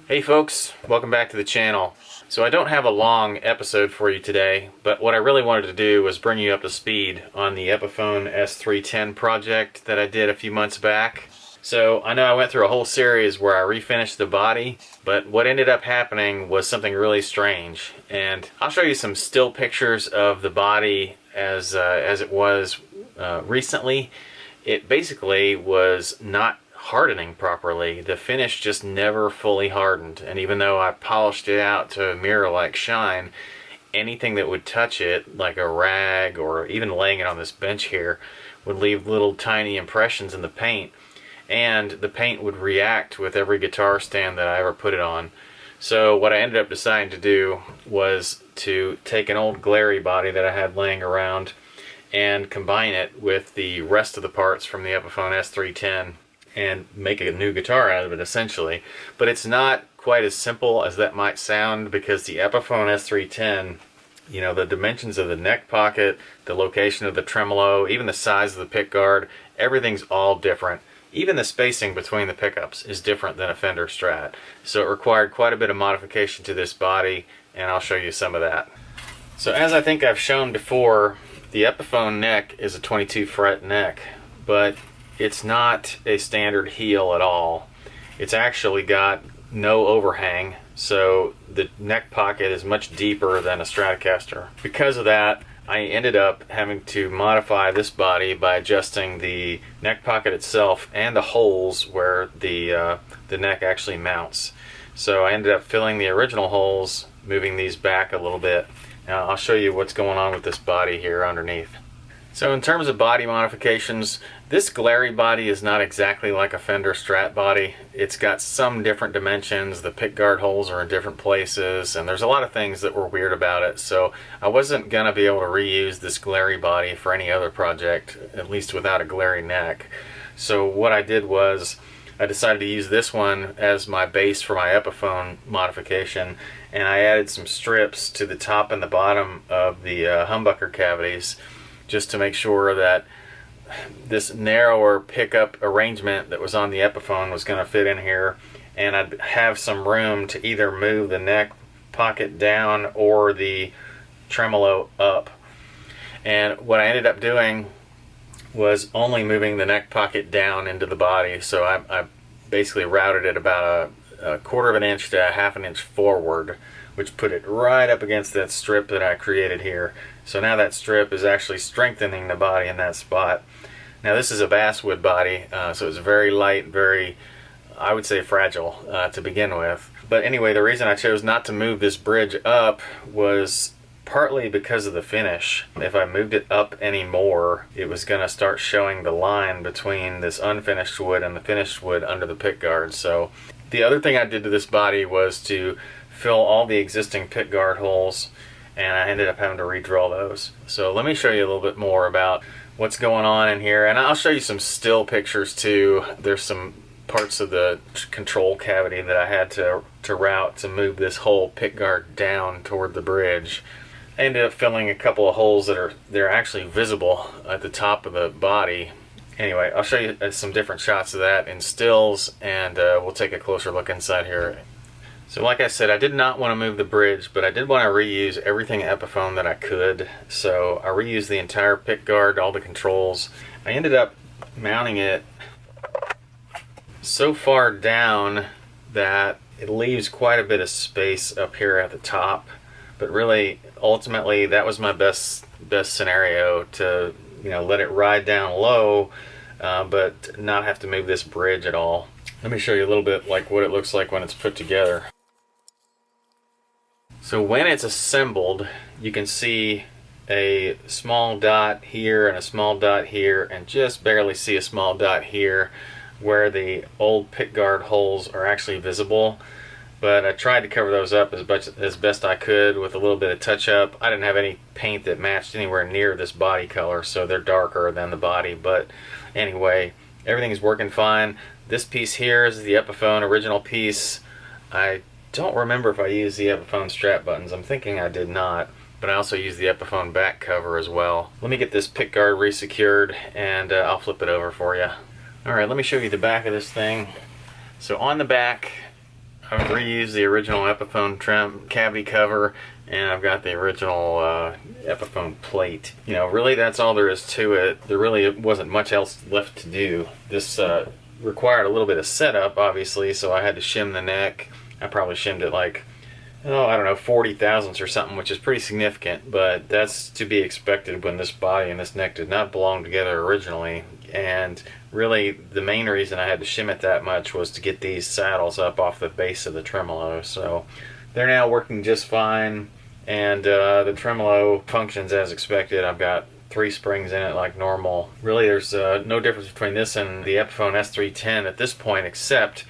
Hey folks, welcome back to the channel. So I don't have a long episode for you today, but what I really wanted to do was bring you up to speed on the Epiphone S310 project that I did a few months back. So I know I went through a whole series where I refinished the body, but what ended up happening was something really strange. And I'll show you some still pictures of the body as it was recently. It basically was not hardening properly. The finish just never fully hardened, and even though I polished it out to a mirror-like shine, anything that would touch it, like a rag or even laying it on this bench here, would leave little tiny impressions in the paint, and the paint would react with every guitar stand that I ever put it on. So what I ended up deciding to do was to take an old Glarry body that I had laying around and combine it with the rest of the parts from the Epiphone S310 and make a new guitar out of it, essentially. But it's not quite as simple as that might sound, because the Epiphone S310, you know, the dimensions of the neck pocket, the location of the tremolo, even the size of the pickguard, everything's all different. Even the spacing between the pickups is different than a Fender Strat. So it required quite a bit of modification to this body, and I'll show you some of that. So as I think I've shown before, the Epiphone neck is a 22 fret neck, but it's not a standard heel at all. It's actually got no overhang, so the neck pocket is much deeper than a Stratocaster. Because of that, I ended up having to modify this body by adjusting the neck pocket itself and the holes where the neck actually mounts. So I ended up filling the original holes, moving these back a little bit. Now I'll show you what's going on with this body here underneath. So in terms of body modifications, this Glarry body is not exactly like a Fender Strat body. It's got some different dimensions, the pickguard holes are in different places, and there's a lot of things that were weird about it. So I wasn't going to be able to reuse this Glarry body for any other project, at least without a Glarry neck. So what I did was I decided to use this one as my base for my Epiphone modification, and I added some strips to the top and the bottom of the humbucker cavities, just to make sure that this narrower pickup arrangement that was on the Epiphone was going to fit in here, and I'd have some room to either move the neck pocket down or the tremolo up. And what I ended up doing was only moving the neck pocket down into the body, so I basically routed it about a quarter of an inch to a half an inch forward, which put it right up against that strip that I created here. So now that strip is actually strengthening the body in that spot. Now this is a basswood body, so it's very light, very, I would say, fragile to begin with. But anyway, the reason I chose not to move this bridge up was partly because of the finish. If I moved it up any more, it was going to start showing the line between this unfinished wood and the finished wood under the pickguard. So the other thing I did to this body was to fill all the existing pickguard holes, and I ended up having to redraw those. So let me show you a little bit more about what's going on in here, and I'll show you some still pictures too. There's some parts of the control cavity that I had to route to move this whole pickguard down toward the bridge. I ended up filling a couple of holes they're actually visible at the top of the body. Anyway, I'll show you some different shots of that in stills, and we'll take a closer look inside here. So like I said, I did not want to move the bridge, but I did want to reuse everything Epiphone that I could. So I reused the entire pickguard, all the controls. I ended up mounting it so far down that it leaves quite a bit of space up here at the top. But really, ultimately, that was my best scenario, to, you know, let it ride down low, but not have to move this bridge at all. Let me show you a little bit like what it looks like when it's put together. So when it's assembled, you can see a small dot here and a small dot here, and just barely see a small dot here where the old pickguard holes are actually visible. But I tried to cover those up as best I could with a little bit of touch up. I didn't have any paint that matched anywhere near this body color, so they're darker than the body. But anyway, everything's working fine. This piece here is the Epiphone original piece. I don't remember if I used the Epiphone strap buttons. I'm thinking I did not, but I also used the Epiphone back cover as well. Let me get this pickguard resecured, and I'll flip it over for you. Alright, let me show you the back of this thing. So on the back, I've reused the original Epiphone trim cavity cover, and I've got the original Epiphone plate. You know, really that's all there is to it. There really wasn't much else left to do. This required a little bit of setup, obviously, so I had to shim the neck. I probably shimmed it like, oh, I don't know, 40 thousandths or something, which is pretty significant, but that's to be expected when this body and this neck did not belong together originally. And really the main reason I had to shim it that much was to get these saddles up off the base of the tremolo. So they're now working just fine, and the tremolo functions as expected. I've got 3 springs in it like normal. Really there's no difference between this and the Epiphone S310 at this point, except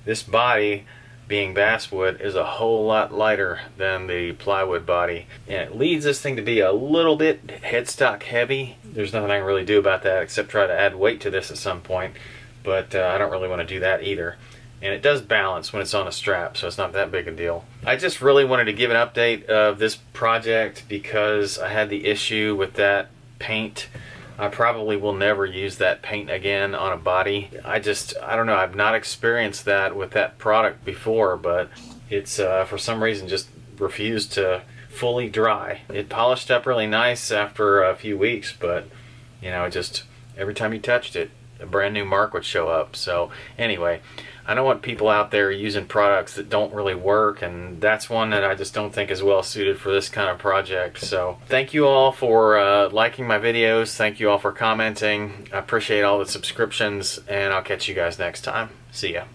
this body, being basswood, is a whole lot lighter than the plywood body, and it leads this thing to be a little bit headstock heavy. There's nothing I can really do about that except try to add weight to this at some point, but I don't really want to do that either. And it does balance when it's on a strap, so it's not that big a deal. I just really wanted to give an update of this project because I had the issue with that paint. I probably will never use that paint again on a body. I don't know, I've not experienced that with that product before, but it's for some reason just refused to fully dry. It polished up really nice after a few weeks, but you know, just every time you touched it, a brand new mark would show up. So anyway, I don't want people out there using products that don't really work, and that's one that I just don't think is well suited for this kind of project. So thank you all for liking my videos. Thank you all for commenting. I appreciate all the subscriptions, and I'll catch you guys next time. See ya.